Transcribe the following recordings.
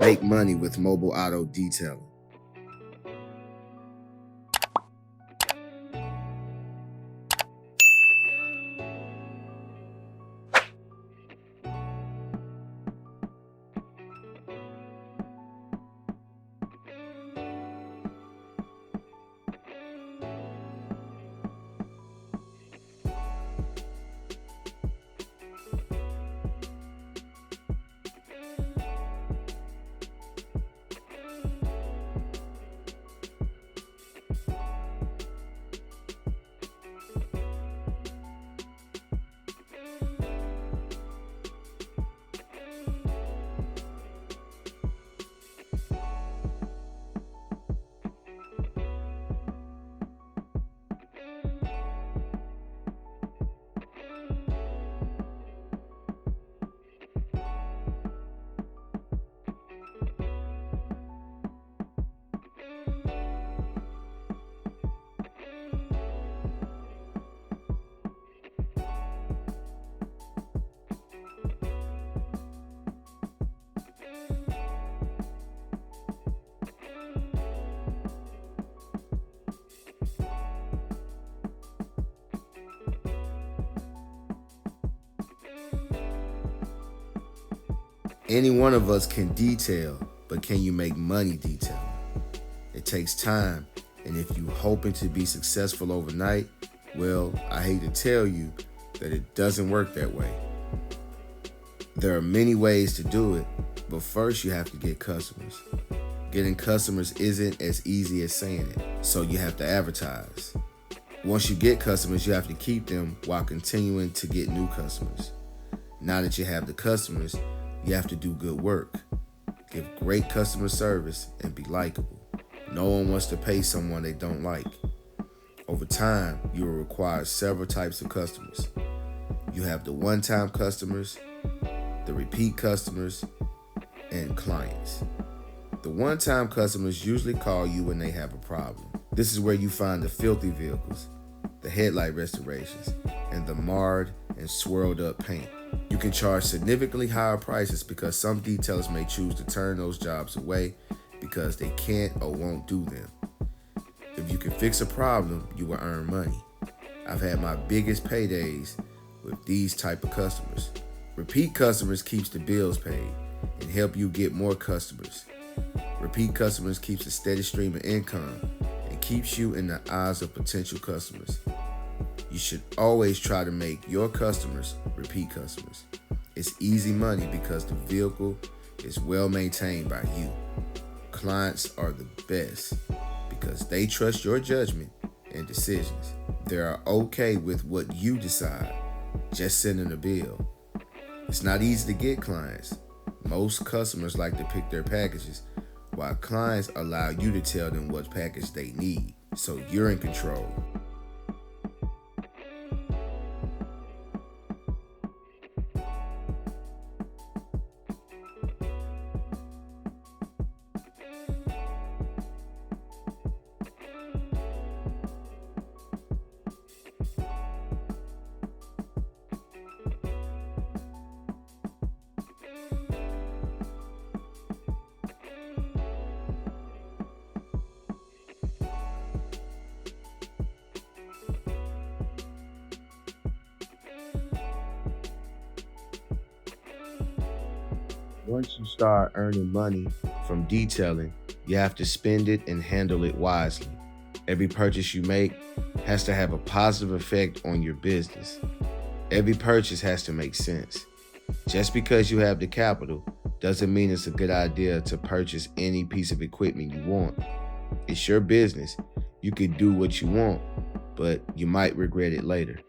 Make money with mobile auto detailing. Any one of us can detail, but can you make money detailing? It takes time, and if you're hoping to be successful overnight, well, I hate to tell you that it doesn't work that way. There are many ways to do it, but first you have to get customers. Getting customers isn't as easy as saying it, so you have to advertise. Once you get customers, you have to keep them while continuing to get new customers. Now that you have the customers, you have to do good work. Give great customer service and be likable. No one wants to pay someone they don't like. Over time, you will require several types of customers. You have the one-time customers, the repeat customers, and clients. The one-time customers usually call you when they have a problem. This is where you find the filthy vehicles, the headlight restorations, and the marred and swirled up paint. You can charge significantly higher prices because some detailers may choose to turn those jobs away because they can't or won't do them. If you can fix a problem, you will earn money. I've had my biggest paydays with these type of customers. Repeat customers keeps the bills paid and help you get more customers. Repeat customers keeps a steady stream of income and keeps you in the eyes of potential customers. You should always try to make your customers repeat customers. It's easy money because the vehicle is well maintained by you. Clients are the best because they trust your judgment and decisions. They are okay with what you decide, just sending a bill. It's not easy to get clients. Most customers like to pick their packages, while clients allow you to tell them what package they need, so you're in control. Once you start earning money from detailing, you have to spend it and handle it wisely. Every purchase you make has to have a positive effect on your business. Every purchase has to make sense. Just because you have the capital doesn't mean it's a good idea to purchase any piece of equipment you want. It's your business. You can do what you want, but you might regret it later.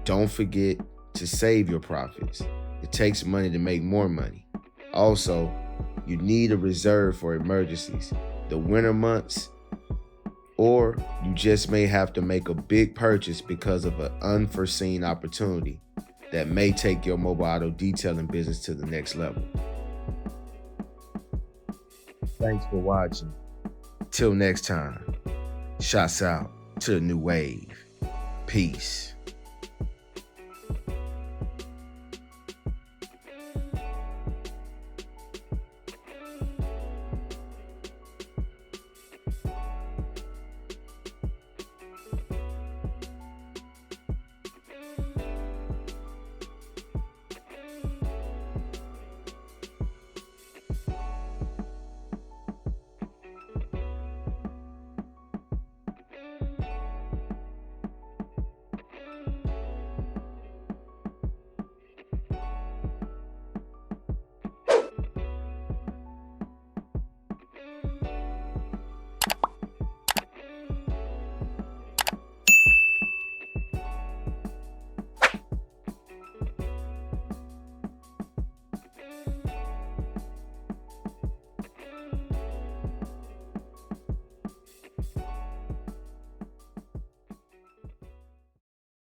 Don't forget to save your profits. It takes money to make more money. Also, you need a reserve for emergencies, the winter months, or you just may have to make a big purchase because of an unforeseen opportunity that may take your mobile auto detailing business to the next level. Thanks for watching. Till next time, shots out to the new wave. Peace.